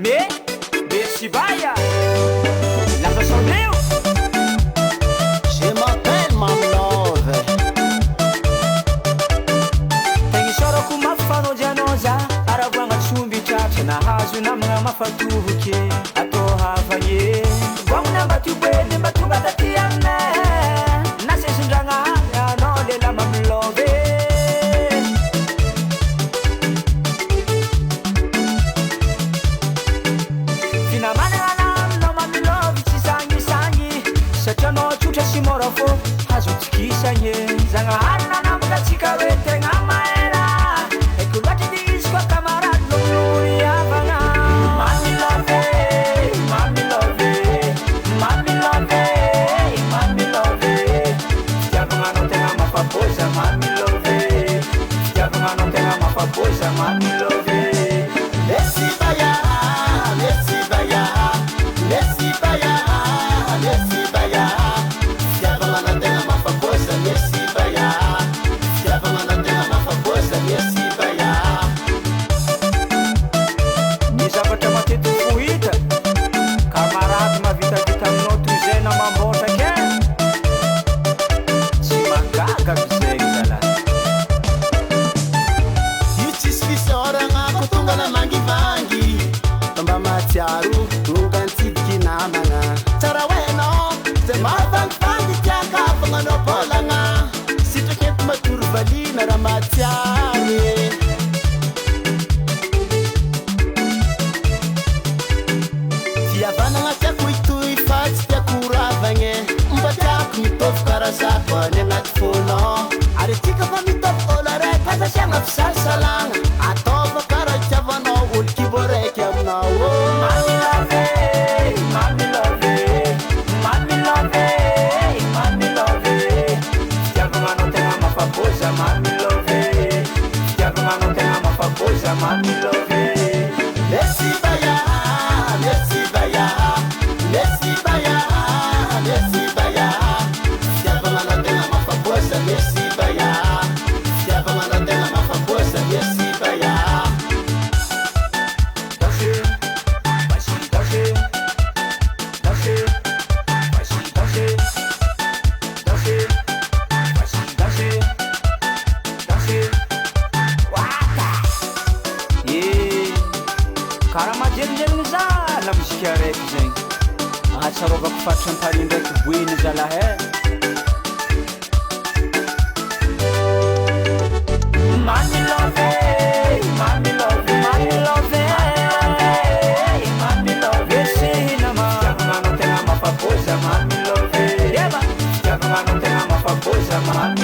Mais, Beshibaya, la façon de je m'appelle Mami Love. Tengisoro kumafano janoza arabwanga chumbi chacha na hazu na mga mafatuhuke ato havanye Wangna batubwene batunga tatiyane Nase sunjanga ya no de la Mami Love Fina manana no Mami Love chisangi sangi Sacha no chucha simorafo hazu tikisanye Zanga hana na mga chikawete ngamaera Ekulati disko kamarad luluri avanga Mami Love, Mami Love, Mami Love, Mami Love Siavanga no tenga mafaposa Mami Love Siavanga no tenga mafaposa Mami Love Messi baya, Messi baya, Messi baya, Messi baya. Siapa mana tengah mafaposa Messi baya. Siapa mana tengah mafaposa Messi baya. Ny zavatra matetiky fohita Kamarady mavitavita aminao toy zay na mamboatra ke Tsy mahagaga bizay zalahy Io tsisy fisaorana ko tonga na mangivangy Mba matsiaro tonga nitsidiky namana Tsara hoenao zay mahavangivangy tiaka fagnanao bolagna Sitraky ento matory valiana raha matsiary Fihavanagna tiako itoy fa tsy tiako ravagny Mba tiako mitovy karazako any agnaty fônao Ary tsika fa mitovy ôlo araiky azasiagna fisalasalagna Ataova karaha itiavanao olo kibo raiky aminao Mami Love, Mami Love, Mami Love, Mami Love Siavanga no tenga mafaposa Mami Love Siavanga no tenga mafaposa Mami Love Messi baya, Messi baya, Messi baya, Messi baya. Siavanga na tena mafaposa Messi baya. Siavanga na tena mafaposa Messi baya. Danser, vas-y danser Danser, vas-y danser Danser, vas-y danser Danser, wata Karaha mahajerijeringy zala muzika araiky zegny Ahatsarovako fatrampany ndraiky boiny zalahy Mami Love, Mami Love, Mami Love, Mami Love Esinama Siavanga no tenga mafaposa Mami Love Siavanga no tenga mafaposa Mami